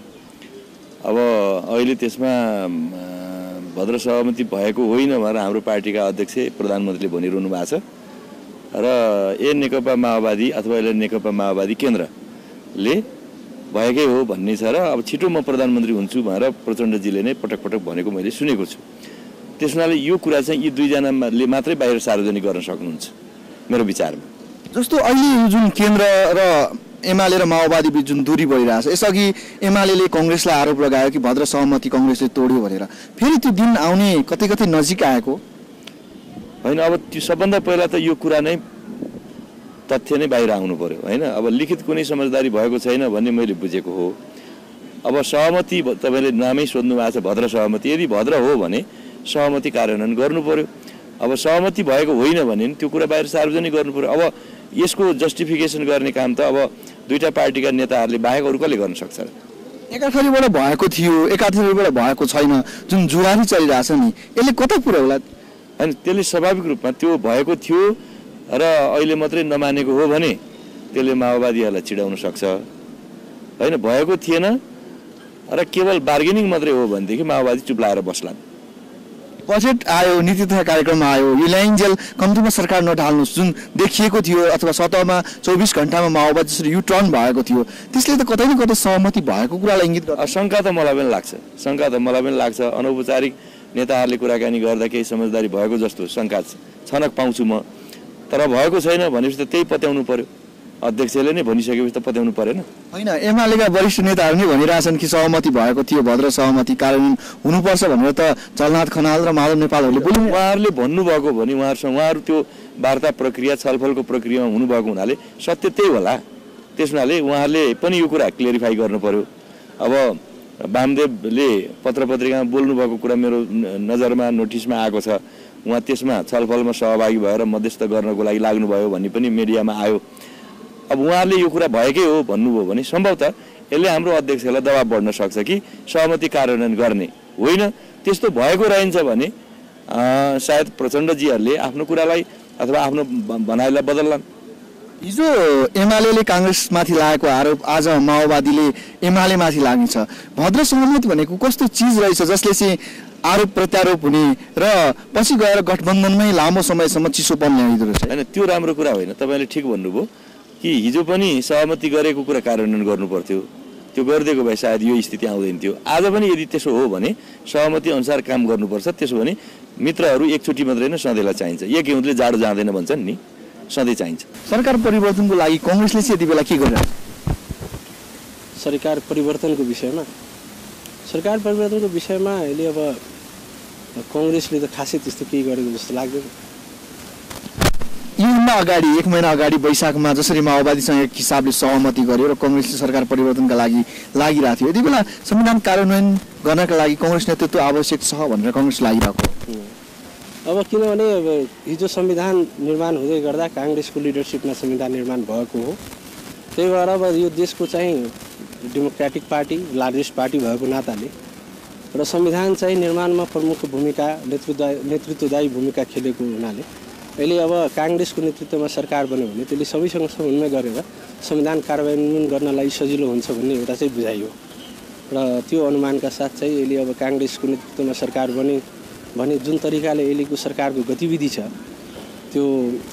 अब अहिले त्यसमा भद्र सहमति भएको होइन भनेर हाम्रो पार्टीका अध्यक्ष प्रधानमन्त्रीले भनिरहनु भएको छ र नेकपा माओवादी अथवा नेकपा माओवादी केन्द्रले भएकै हो भन्ने छ र अब छिटो म प्रधानमन्त्री हुन्छु भनेर प्रचण्डजीले नै पटक पटक भनेको मैले सुनेको छु। त्यस हुनाले यो कुरा चाहिँ यी दुईजनाले मात्रै बाहिर सार्वजनिक गर्न सक्नुहुन्छ मेरो विचारमा। जस्तो अहिले जुन केन्द्र र एमाले र माओवादी बीच जुन दूरी बढिरहेछ, यसअघि एमाले काङ्ग्रेसलाई आरोप लगायो कि भद्र सहमति काङ्ग्रेसले तोड्यो भनेर, फेरि त्यो दिन आउने कतै कतै नजिक आएको होइन। अब त्यो सबभन्दा पहिला त यो कुरा नै तथ्य नै बाहिर आउनु पर्यो होइन। अब लिखित कुनै समझदारी भएको छैन भन्ने मैले बुझेको हो। अब सहमति तपाईँले नामै सोध्नु भएको छ भद्र सहमति, यदि भद्र हो भने सहमति कार्यान्वयन गर्नु पर्यो। अब सहमति भएको होइन भने त्यो कुरा बाहिर सार्वजनिक गर्नु पर्यो। अब यसको जस्टिफिकेसन गर्ने काम त अब दुईटा पार्टीका नेताहरूले बाहेक अरू कसले गर्न सक्छ? एकाथरीबाट भएको थियो, एकाथरीबाट भएको छैन, जुन जुवारी चलिरहेछ नि, यसले कता पुर्याउला? होइन, त्यसले स्वाभाविक रूपमा त्यो भएको थियो र अहिले मात्रै नमानेको हो भने त्यसले माओवादीहरूलाई चिडाउन सक्छ होइन, भएको थिएन र केवल बार्गेनिङ मात्रै हो भनेदेखि माओवादी चुप लाएर बस्लान्। बजेट आयो, नीति तथा कार्यक्रम आयो, यो ल्याइन्जेल कम्तीमा सरकार नढाल्नुहोस् जुन देखिएको थियो अथवा सतहमा 24 घण्टामा माओवादी जसरी यु टर्न भएको थियो, त्यसले त कतै न कतै सहमति भएको कुरालाई इङ्गित गर्छ। शङ्का त मलाई पनि लाग्छ, अनौपचारिक नेताहरूले कुराकानी गर्दा केही समझदारी भएको जस्तो शङ्का छनक पाउँछु म, तर भएको छैन भनेपछि त त्यही पत्याउनु पर्यो, अध्यक्षले नै भनिसकेपछि त पत्याउनु परेन। होइन, एमालेका वरिष्ठ नेताहरू नै भनिरहेछन् कि सहमति भएको थियो, भद्र सहमति कार्यान्वयन हुनुपर्छ भनेर त झलनाथ खनाल र माधव नेपालहरूले बोल्नु। उहाँहरूले भन्नुभएको भने उहाँहरू त्यो वार्ता प्रक्रिया छलफलको प्रक्रियामा हुनुभएको हुनाले सत्य त्यही होला। त्यस हुनाले उहाँहरूले पनि यो कुरा क्लियरिफाई गर्नु पर्यो। अब वामदेवले पत्र पत्रिकामा बोल्नुभएको कुरा मेरो नजरमा नोटिसमा आएको छ, उहाँ त्यसमा छलफलमा सहभागी भएर मध्यस्थ गर्नको लागि लाग्नुभयो भन्ने पनि मिडियामा आयो। अब उहाँहरूले यो कुरा भएकै हो भन्नुभयो भने सम्भवतः यसले हाम्रो अध्यक्षलाई दबाब बढ्न सक्छ कि सहमति कार्यान्वयन गर्ने होइन। त्यस्तो भएको रहन्छ भने सायद प्रचण्डजीहरूले आफ्नो कुरालाई अथवा आफ्नो भनाइलाई बदल्लान्। हिजो एमाले काङ्ग्रेसमाथि लागेको आरोप आज माओवादीले एमालेमाथि लाग्छ। भद्र सहमति भनेको कस्तो चिज रहेछ जसले चाहिँ आरोप प्रत्यारोप हुने र पछि गएर गठबन्धनमै लामो समयसम्म चिसोपन ल्याइदो रहेछ। होइन, त्यो राम्रो कुरा होइन। तपाईँले ठिक भन्नुभयो कि हिजो पनि सहमति गरेको कुरा कार्यान्वयन गर्नु पर्थ्यो, त्यो गरिदिएको भए सायद यो स्थिति आउँदैन थियो। आज पनि यदि त्यसो हो भने सहमति अनुसार काम गर्नुपर्छ। त्यसो भने मित्रहरू एकचोटि मात्रै नै सधैँलाई चाहिन्छ, एक हिउँदले जाडो जाँदैन भन्छन् नि, सधैँ चाहिन्छ। सरकार परिवर्तनको लागि कङ्ग्रेसले चाहिँ यति बेला के गरिरहेको छ? सरकार परिवर्तनको विषयमा अहिले अब कङ्ग्रेसले त खासै त्यस्तो केही गरेको जस्तो लाग्दैन। योभन्दा अगाडि 1 महिना अगाडि वैशाखमा जसरी माओवादीसँग एक हिसाबले सहमति गर्यो र कङ्ग्रेसले सरकार परिवर्तनका लागि लागिरहेको थियो, यति बेला संविधान कार्यान्वयन गर्नका लागि कङ्ग्रेस नेतृत्व आवश्यक छ भनेर कङ्ग्रेस लागिरहेको। अब किनभने अब हिजो संविधान निर्माण हुँदै गर्दा काङ्ग्रेसको लिडरसिपमा संविधान निर्माण भएको हो। त्यही भएर अब यो देशको चाहिँ डेमोक्रेटिक पार्टी लार्जेस्ट पार्टी भएको नाताले र संविधान चाहिँ निर्माणमा प्रमुख भूमिका नेतृत्वदायी भूमिका खेलेको हुनाले अहिले अब काङ्ग्रेसको नेतृत्वमा सरकार बन्यो भने त्यसले सबैसँग समन्वय गरेर संविधान कार्यान्वयन गर्नलाई सजिलो हुन्छ भन्ने एउटा चाहिँ बुझाइ हो र त्यो अनुमानका साथ चाहिँ अहिले अब काङ्ग्रेसको नेतृत्वमा सरकार बने भने जुन तरिकाले अहिलेको सरकारको गतिविधि छ त्यो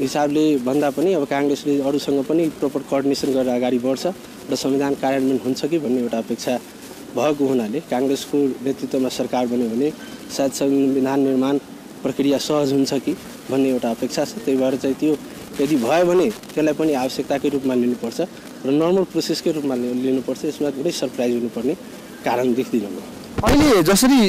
हिसाबले भन्दा पनि अब काङ्ग्रेसले अरूसँग पनि प्रपर कोअर्डिनेसन गरेर अगाडि बढ्छ र संविधान कार्यान्वयन हुन्छ कि भन्ने एउटा अपेक्षा भएको हुनाले काङ्ग्रेसको नेतृत्वमा सरकार बन्यो भने सायद संविधान निर्माण प्रक्रिया सहज हुन्छ कि भन्ने एउटा अपेक्षा छ। त्यही भएर चाहिँ त्यो यदि भयो भने त्यसलाई पनि आवश्यकताकै रूपमा लिनुपर्छ र नर्मल प्रोसेसकै रूपमा लिनुपर्छ। यसमा कुनै सरप्राइज हुनुपर्ने कारण देख्दिनँ म। अहिले जसरी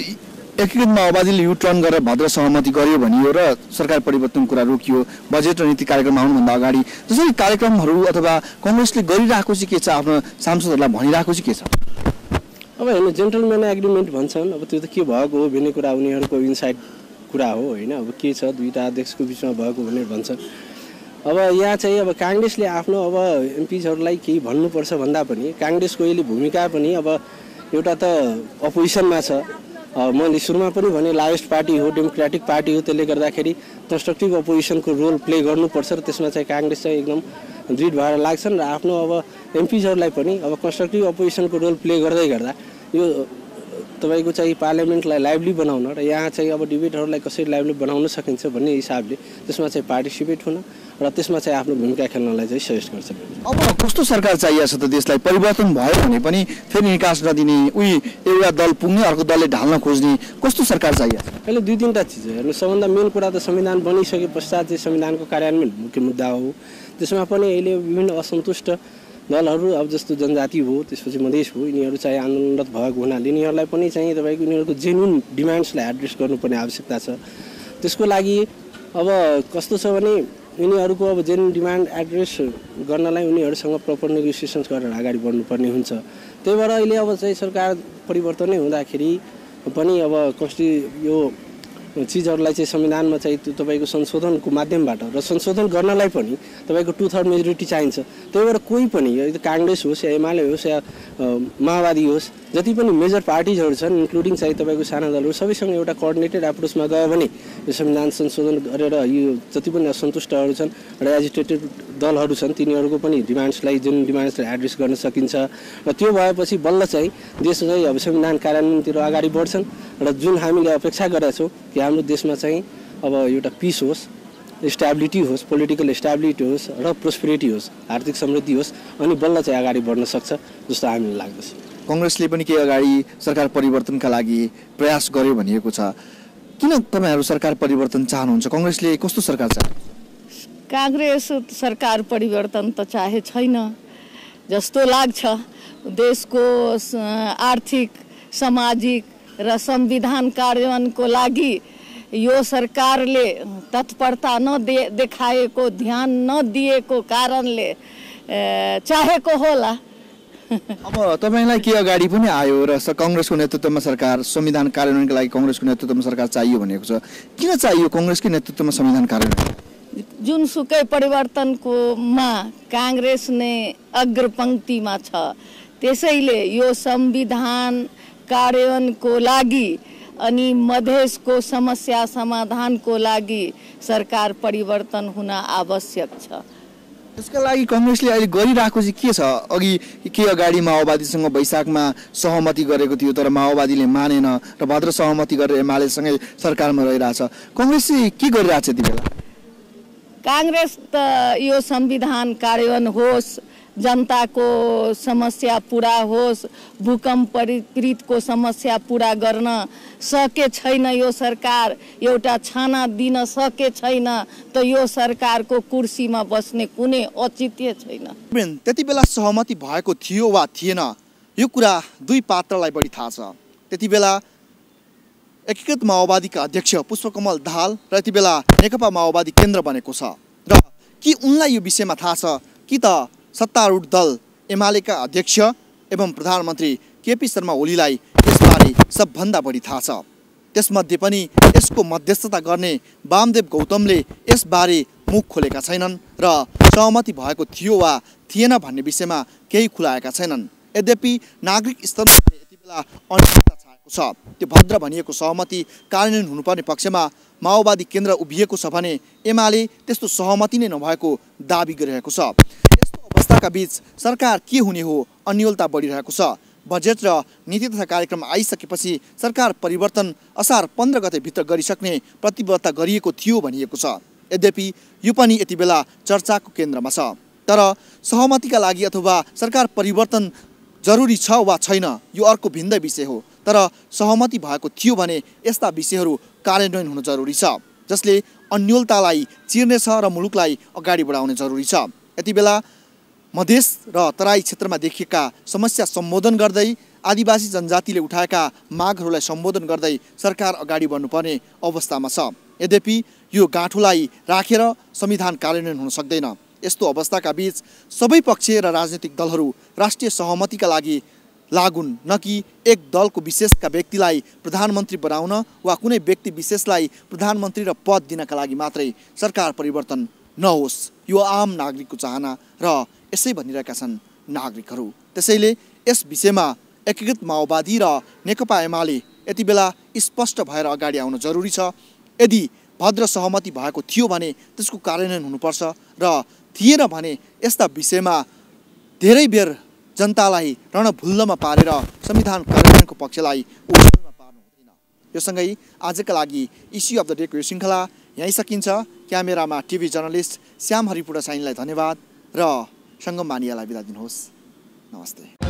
एकीकृत माओवादीले यु टर्न गरेर भद्र सहमति गर्यो भनियो र सरकार परिवर्तन कुरा रोकियो, बजेट र नीति कार्यक्रम आउनुभन्दा अगाडि जसरी कार्यक्रमहरू अथवा कङ्ग्रेसले गरिरहेको चाहिँ के छ, आफ्नो सांसदहरूलाई भनिरहेको चाहिँ के छ? अब हेर्नु, जेन्टलम्यान एग्रिमेन्ट भन्छन्, अब त्यो त के भएको हो भन्ने कुरा उनीहरूको इनसाइड कुरा हो होइन। अब के छ दुईवटा अध्यक्षको बिचमा भएको भनेर भन्छ। अब यहाँ चाहिँ अब काङ्ग्रेसले आफ्नो अब एमपिजहरूलाई केही भन्नुपर्छ भन्दा पनि काङ्ग्रेसको अहिले भूमिका पनि अब एउटा त अपोजिसनमा छ। मैले सुरुमा पनि भने लार्जेस्ट पार्टी हो, डेमोक्रेटिक पार्टी हो, त्यसले गर्दाखेरि कन्स्ट्रक्टिभ अपोजिसनको रोल प्ले गर्नुपर्छ र त्यसमा चाहिँ काङ्ग्रेस चाहिँ एकदम दृढ भएर लाग्छन् र आफ्नो अब एमपिजहरूलाई पनि अब कन्स्ट्रक्टिभ अपोजिसनको रोल प्ले गर्दै गर्दा यो तपाईँको चाहिँ पार्लियामेन्टलाई लाइभली बनाउन र यहाँ चाहिँ अब डिबेटहरूलाई कसरी लाइभली बनाउन सकिन्छ भन्ने हिसाबले त्यसमा चाहिँ पार्टिसिपेट हुन र त्यसमा चाहिँ आफ्नो भूमिका खेल्नलाई चाहिँ सजेस्ट गर्छ। अब कस्तो सरकार चाहिएको छ त देशलाई? परिवर्तन भयो भने पनि फेरि निकास नदिने, एउटा दल पुग्ने अर्को दलले ढाल्न खोज्ने, कस्तो सरकार चाहिएको छ? अहिले 2-3टा चिज हेर्नु, सबभन्दा मेन कुरा त संविधान बनिसके पश्चात चाहिँ संविधानको कार्यान्वयन मुख्य मुद्दा हो। त्यसमा पनि अहिले विभिन्न असन्तुष्ट दलहरू अब जस्तो जनजाति भयो, त्यसपछि मधेस भयो, यिनीहरू चाहिँ आन्दोलनरत भएको हुनाले यिनीहरूलाई पनि चाहिँ तपाईँको यिनीहरूको जेन्युन डिमान्ड्सलाई एड्रेस गर्नुपर्ने आवश्यकता छ। त्यसको लागि अब कस्तो छ भने यिनीहरूको अब जेन्युन डिमान्ड एड्रेस गर्नलाई उनीहरूसँग प्रपर नेगोसिएसन्स गरेर अगाडि बढ्नुपर्ने हुन्छ। त्यही भएर अहिले अब चाहिँ सरकार परिवर्तनै हुँदाखेरि पनि अब यो चिजहरूलाई चाहिँ संविधानमा चाहिँ त्यो तपाईँको संशोधनको माध्यमबाट र संशोधन गर्नलाई पनि तपाईँको 2/3 मेजोरिटी चाहिन्छ। त्यही भएर कोही पनि काङ्ग्रेस होस् या एमाले होस् या माओवादी होस्, जति पनि मेजर पार्टिजहरू छन् इन्क्लुडिङ चाहिँ तपाईँको साना दलहरू सबैसँग एउटा कोअर्डिनेटेड एप्रोचमा गयो भने यो संविधान संशोधन गरेर यो जति पनि असन्तुष्टहरू छन् र एजिटेटेड दलहरू छन् तिनीहरूको पनि डिमान्ड्सलाई जुन डिमान्ड्सलाई एड्रेस गर्न सकिन्छ र त्यो भएपछि बल्ल चाहिँ देश चाहिँ अब संविधान कार्यान्वयनतिर अगाडि बढ्छन् र जुन हामीले अपेक्षा गरेका छौँ कि हाम्रो देशमा चाहिँ अब एउटा पिस होस्, स्टेबिलिटी होस्, पोलिटिकल स्टेबिलिटी होस् र प्रोस्पेरिटी होस्, आर्थिक समृद्धि होस्, अनि बल्ल चाहिँ अगाडि बढ्न सक्छ जस्तो हामीलाई लाग्दछ। कांग्रेसले पनि केही अगाडि सरकार परिवर्तनका लागि प्रयास गर्यो भनिएको छ। किन तपाईहरु सरकार परिवर्तन चाहनुहुन्छ? कांग्रेसले कस्तो सरकार चाहन्छ? कांग्रेस सरकार परिवर्तन त चाहे छैन जस्तो लाग्छ। देशको आर्थिक, सामाजिक र संविधान कार्यान्वयनको लागि यो सरकारले तत्परता देखाएको, ध्यान नदिएको कारणले चाहेको होला। अब तपाईलाई के अगाडि पनि आयो र कांग्रेसको नेतृत्वमा सरकार, संविधान कार्यान्वयनका लागि कांग्रेसको नेतृत्वमा सरकार चाहियो भनेको छ। किन चाहियो कांग्रेसकै नेतृत्वमा संविधान कार्यान्वयन? जुनसुकै परिवर्तनकोमा कांग्रेस नै अग्रपंक्तिमा छ, त्यसैले यो संविधान कार्यान्वयनको लागि अनि मधेसको समस्या समाधानको लागि सरकार परिवर्तन हुन आवश्यक छ। त्यसका लागि कांग्रेसले अहिले गरिरहेको चाहिँ के छ? अघि के अगाडि माओवादीसँग वैशाखमा सहमति गरेको थियो तर माओवादीले मानेन र भद्र सहमति गरेर एमालेसँगै सरकारमा रहिरहेछ। कांग्रेस चाहिँ के गरिरहेछ त्यति बेला? कांग्रेस त यो संविधान कार्यान्वयन होस्, जनताको समस्या पूरा होस्, भूकम्प पीडितको समस्या पूरा गर्न सके छैन यो सरकार, एउटा छाना दिन सके छैन, त यो सरकारको कुर्सीमा बस्ने कुनै औचित्य छैन। त्यति बेला सहमति भएको थियो वा थिएन यो कुरा दुई पात्रलाई बढी थाहा छ। त्यति बेला एकीकृत माओवादीका अध्यक्ष पुष्पकमल दाहाल र त्यति बेला नेकपा माओवादी केन्द्र बनेको छ र कि उनलाई यो विषयमा थाहा छ कि त सत्तारूढ दल एमालेका अध्यक्ष एवं प्रधानमन्त्री केपी शर्मा ओलीलाई यसबारे सबभन्दा बढी थाहा छ। त्यसमध्ये पनि यसको मध्यस्थता गर्ने वामदेव गौतमले यसबारे मुख खोलेका छैनन् र सहमति भएको थियो वा थिएन भन्ने विषयमा केही खुलाएका छैनन्। यद्यपि नागरिक स्तरमा यति बेला अनिश्चितता छाएको छ। त्यो भद्र भनिएको सहमति कार्यान्वयन हुनुपर्ने पक्षमा माओवादी केन्द्र उभिएको छ भने एमाले त्यस्तो सहमति नै नभएको दाबी गरिरहेको छ। यस्तो अवस्थाका बीच सरकार के हुने हो अन्योलता बढिरहेको छ। बजेट र नीति तथा कार्यक्रम आइसकेपछि सरकार परिवर्तन असार 15 गते भित्र गरिसक्ने प्रतिबद्धता गरिएको थियो भनिएको छ। यद्यपि यो पनि यति बेला चर्चाको केन्द्रमा छ। तर सहमतिका लागि अथवा सरकार परिवर्तन जरुरी छ वा छैन यो अर्को भिन्न विषय हो। तर सहमति भएको थियो भने यस्ता विषयहरू कार्यान्वयन हुन जरुरी छ जसले अन्योलतालाई चिर्नेछ र मुलुकलाई अगाडि बढाउने जरुरी छ। यति बेला मधेस र तराई क्षेत्रमा देखिएका समस्या सम्बोधन गर्दै आदिवासी जनजातिले उठाएका मागहरूलाई सम्बोधन गर्दै सरकार अगाडि बढ्नुपर्ने अवस्थामा छ। यद्यपि यो गाँठोलाई राखेर संविधान कार्यान्वयन हुन सक्दैन। यस्तो अवस्थाका बीच सबै पक्ष र राजनीतिक दलहरू राष्ट्रिय सहमतिका लागि लागुन्, न कि एक दलको विशेषका व्यक्तिलाई प्रधानमन्त्री बनाउन वा कुनै व्यक्ति विशेषलाई प्रधानमन्त्री र पद दिनका लागि मात्रै सरकार परिवर्तन नहोस्। यो आम नागरिकको चाहना र यसै भनिरहेका छन् नागरिकहरू। त्यसैले यस विषयमा एकीकृत माओवादी र नेकपा एमाले यति बेला स्पष्ट भएर अगाडि आउन जरुरी छ। यदि भद्र सहमति भएको थियो भने त्यसको कार्यान्वयन हुनुपर्छ र थिएन भने यस्ता विषयमा धेरै बेर जनतालाई रणभुल्लमा पारेर संविधान कार्यान्वयनको पक्षलाई ओझेलमा पार्नु हुँदैन। यो सँगै आजका लागि इस्यु अफ द डेको यो श्रृङ्खला यहीँ सकिन्छ। क्यामेरामा टिभी जर्नलिस्ट श्याम हरिपुरा साइनलाई धन्यवाद र सङ्गम बानियालाई बिदा दिनुहोस्। नमस्ते।